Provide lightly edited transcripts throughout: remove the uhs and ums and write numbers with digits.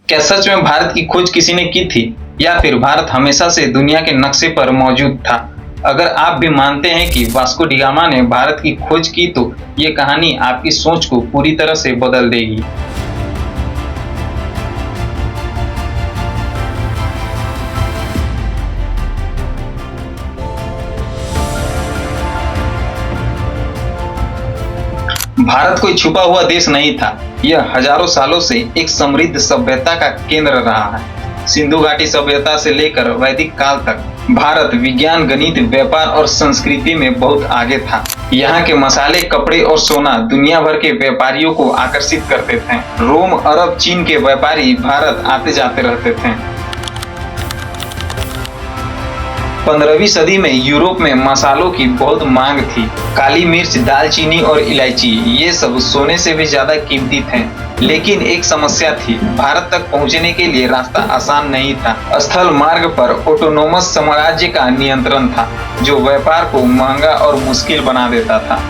क्या सच में भारत की खोज किसी ने की थी या फिर भारत हमेशा से दुनिया के नक्शे पर मौजूद था? अगर आप भी मानते हैं कि वास्को डी गामा ने भारत की खोज की तो ये कहानी आपकी सोच को पूरी तरह से बदल देगी। भारत कोई छुपा हुआ देश नहीं था। यह हजारों सालों से एक समृद्ध सभ्यता का केंद्र रहा है। सिंधु घाटी सभ्यता से लेकर वैदिक काल तक भारत विज्ञान, गणित, व्यापार और संस्कृति में बहुत आगे था। यहाँ के मसाले, कपड़े और सोना दुनिया भर के व्यापारियों को आकर्षित करते थे। रोम, अरब, चीन के व्यापारी भारत आते जाते रहते थे। 15वीं सदी में यूरोप में मसालों की बहुत मांग थी। काली मिर्च, दालचीनी और इलायची ये सब सोने से भी ज्यादा कीमती थे। लेकिन एक समस्या थी, भारत तक पहुंचने के लिए रास्ता आसान नहीं था। स्थल मार्ग पर ऑटोनोमस साम्राज्य का नियंत्रण था, जो व्यापार को महंगा और मुश्किल बना देता था।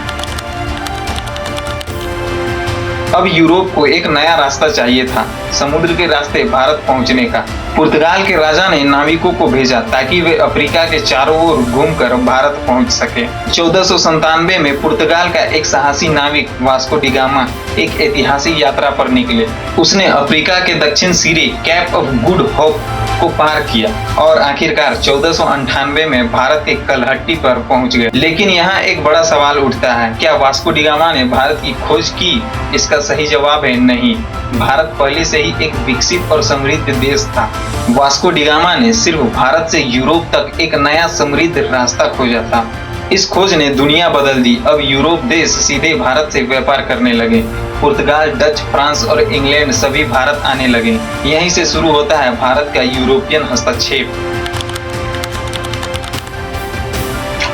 अब यूरोप को एक नया रास्ता चाहिए था, समुद्र के रास्ते भारत पहुंचने का। पुर्तगाल के राजा ने नाविकों को भेजा ताकि वे अफ्रीका के चारों ओर घूमकर भारत पहुंच सके। 1497 में पुर्तगाल का एक साहसी नाविक वास्को डी गामा एक ऐतिहासिक यात्रा पर निकले। उसने अफ्रीका के दक्षिण सिरे कैप ऑफ गुड होप को पार किया और आखिरकार 1498 में भारत के कलहट्टी पर पहुंच गए। लेकिन यहाँ एक बड़ा सवाल उठता है, क्या वास्को डी गामा ने भारत की खोज की? इसका सही जवाब है नहीं। भारत पहले से ही एक विकसित और समृद्ध देश था। वास्को डी गामा ने सिर्फ भारत से यूरोप तक एक नया समृद्ध रास्ता खोजा था। इस खोज ने दुनिया बदल दी। अब यूरोप देश सीधे भारत से व्यापार करने लगे। पुर्तगाल, डच, फ्रांस और इंग्लैंड सभी भारत आने लगे। यहीं से शुरू होता है भारत का यूरोपियन हस्तक्षेप।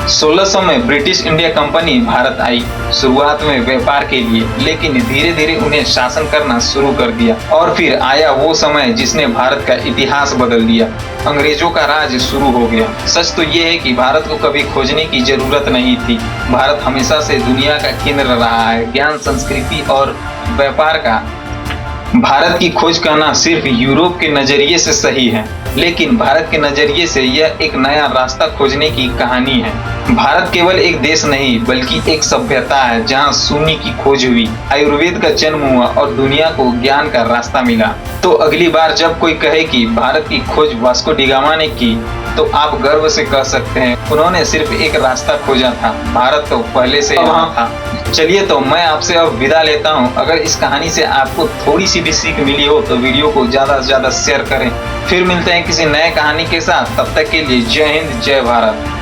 1600 में ब्रिटिश इंडिया कंपनी भारत आई, शुरुआत में व्यापार के लिए, लेकिन धीरे धीरे उन्हें शासन करना शुरू कर दिया। और फिर आया वो समय जिसने भारत का इतिहास बदल दिया। अंग्रेजों का राज शुरू हो गया। सच तो ये है कि भारत को कभी खोजने की जरूरत नहीं थी। भारत हमेशा से दुनिया का केंद्र रहा है, ज्ञान, संस्कृति और व्यापार का। भारत की खोज करना सिर्फ यूरोप के नजरिए से सही है, लेकिन भारत के नजरिए से यह एक नया रास्ता खोजने की कहानी है। भारत केवल एक देश नहीं बल्कि एक सभ्यता है जहां शून्य की खोज हुई, आयुर्वेद का जन्म हुआ और दुनिया को ज्ञान का रास्ता मिला। तो अगली बार जब कोई कहे कि भारत की खोज वास्को डी गामा ने की, तो आप गर्व से कह सकते हैं उन्होंने सिर्फ एक रास्ता खोजा था, भारत तो पहले से वहां था। चलिए तो मैं आपसे अब विदा लेता हूं। अगर इस कहानी से आपको थोड़ी सी भी सीख मिली हो तो वीडियो को ज्यादा से ज्यादा शेयर करें। फिर मिलते हैं किसी नए कहानी के साथ, तब तक के लिए जय हिंद, जय भारत।